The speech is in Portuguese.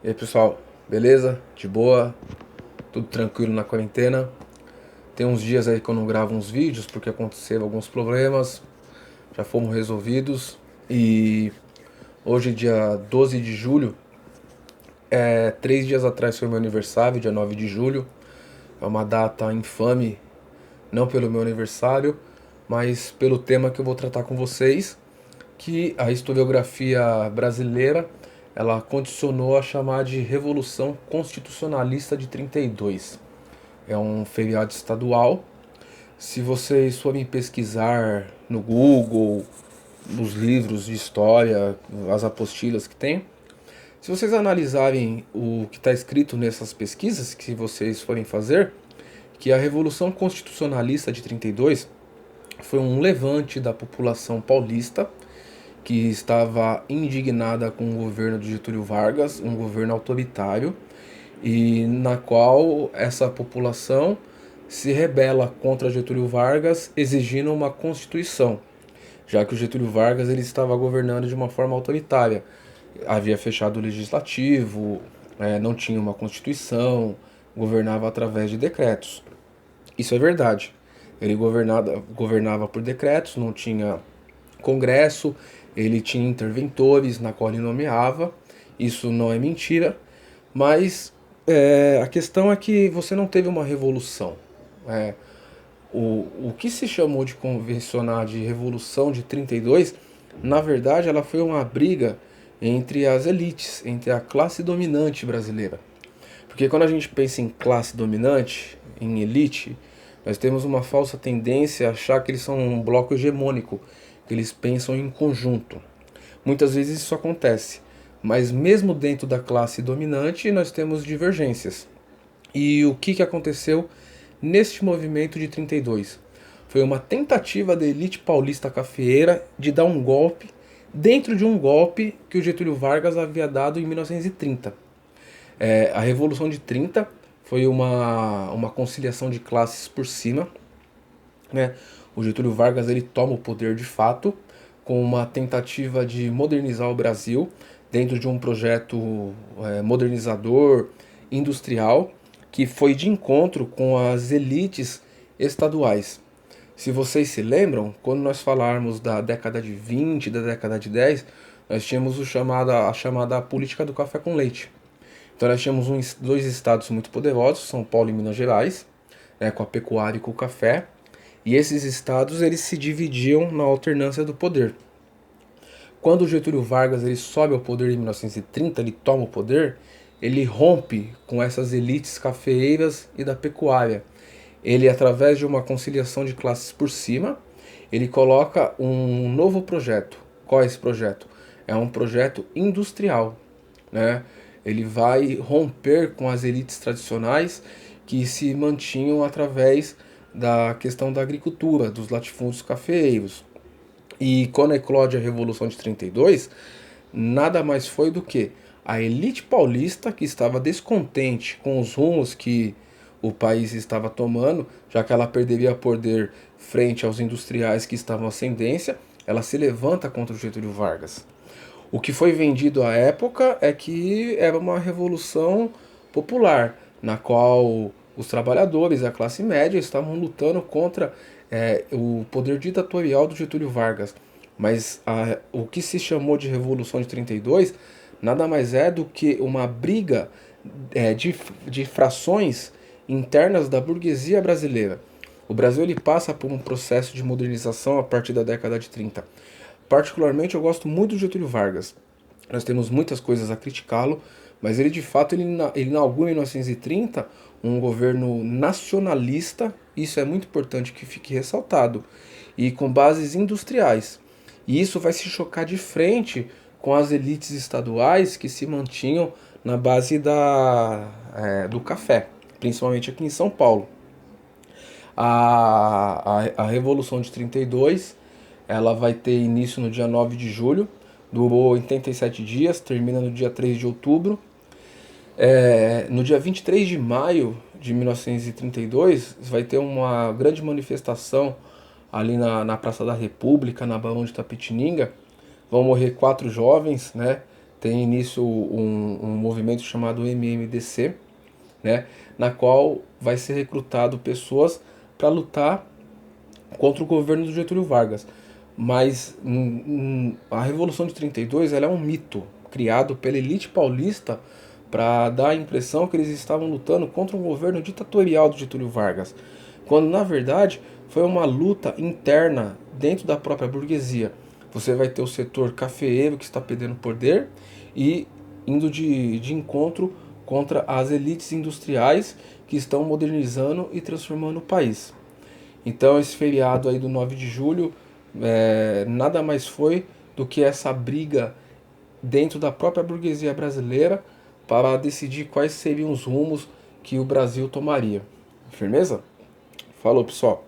E aí pessoal, beleza? De boa? Tudo tranquilo na quarentena? Tem uns dias aí que eu não gravo uns vídeos porque aconteceram alguns problemas, já fomos resolvidos. E hoje, dia 12 de julho, 3 dias atrás foi meu aniversário, dia 9 de julho. É uma data infame, não pelo meu aniversário, mas pelo tema que eu vou tratar com vocês, que a historiografia brasileira ela condicionou a chamar de Revolução Constitucionalista de 32. É um feriado estadual. Se vocês forem pesquisar no Google, nos livros de história, as apostilas que tem, se vocês analisarem o que está escrito nessas pesquisas que vocês forem fazer, que a Revolução Constitucionalista de 32 foi um levante da população paulista que estava indignada com o governo de Getúlio Vargas, um governo autoritário, e na qual essa população se rebela contra Getúlio Vargas, exigindo uma constituição, já que o Getúlio Vargas ele estava governando de uma forma autoritária. Havia fechado o legislativo, não tinha uma constituição, governava através de decretos. Isso é verdade. Ele governava por decretos, não tinha congresso, ele tinha interventores na qual ele nomeava. Isso não é mentira, mas a questão é que você não teve uma revolução. É, o que se chamou de convencionar de Revolução de 32, na verdade, ela foi uma briga entre as elites, entre a classe dominante brasileira. Porque quando a gente pensa em classe dominante, em elite, nós temos uma falsa tendência a achar que eles são um bloco hegemônico, que eles pensam em conjunto. Muitas vezes isso acontece, mas mesmo dentro da classe dominante nós temos divergências. E o que aconteceu neste movimento de 32? Foi uma tentativa da elite paulista cafeeira de dar um golpe dentro de um golpe que o Getúlio Vargas havia dado em 1930. A Revolução de 30 foi uma conciliação de classes por cima, né? O Getúlio Vargas ele toma o poder de fato com uma tentativa de modernizar o Brasil dentro de um projeto modernizador, industrial, que foi de encontro com as elites estaduais. Se vocês se lembram, quando nós falarmos da década de 20, da década de 10, nós tínhamos a chamada política do café com leite. Então nós tínhamos dois estados muito poderosos, São Paulo e Minas Gerais, né, com a pecuária e com o café, e esses estados eles se dividiam na alternância do poder. Quando o Getúlio Vargas ele sobe ao poder em 1930, ele toma o poder, ele rompe com essas elites cafeeiras e da pecuária. Ele, através de uma conciliação de classes por cima, ele coloca um novo projeto. Qual é esse projeto? É um projeto industrial, né? Ele vai romper com as elites tradicionais que se mantinham através da questão da agricultura, dos latifúndios cafeeiros. E quando eclode a Revolução de 32, nada mais foi do que a elite paulista que estava descontente com os rumos que o país estava tomando, já que ela perderia poder frente aos industriais que estavam à ascendência, ela se levanta contra o Getúlio Vargas. O que foi vendido à época é que era uma revolução popular, na qual os trabalhadores, a classe média, estavam lutando contra o poder ditatorial do Getúlio Vargas. Mas o que se chamou de Revolução de 32 nada mais é do que uma briga de frações internas da burguesia brasileira. O Brasil ele passa por um processo de modernização a partir da década de 30. Particularmente eu gosto muito do Getúlio Vargas. Nós temos muitas coisas a criticá-lo, mas ele de fato ele inaugura em 1930 um governo nacionalista, isso é muito importante que fique ressaltado, e com bases industriais. E isso vai se chocar de frente com as elites estaduais que se mantinham na base do café, principalmente aqui em São Paulo. A Revolução de 32 ela vai ter início no dia 9 de julho, durou 87 dias, termina no dia 3 de outubro. No dia 23 de maio de 1932, vai ter uma grande manifestação ali na Praça da República, na Barão de Itapetininga. Vão morrer 4 jovens, né? tem início um movimento chamado MMDC, né, na qual vai ser recrutado pessoas para lutar contra o governo do Getúlio Vargas. Mas a Revolução de 32 ela é um mito criado pela elite paulista para dar a impressão que eles estavam lutando contra um governo ditatorial do Getúlio Vargas, quando na verdade foi uma luta interna dentro da própria burguesia. Você vai ter o setor cafeeiro que está perdendo poder e indo de encontro contra as elites industriais que estão modernizando e transformando o país. Então esse feriado aí do 9 de julho nada mais foi do que essa briga dentro da própria burguesia brasileira para decidir quais seriam os rumos que o Brasil tomaria. Firmeza? Falou, pessoal.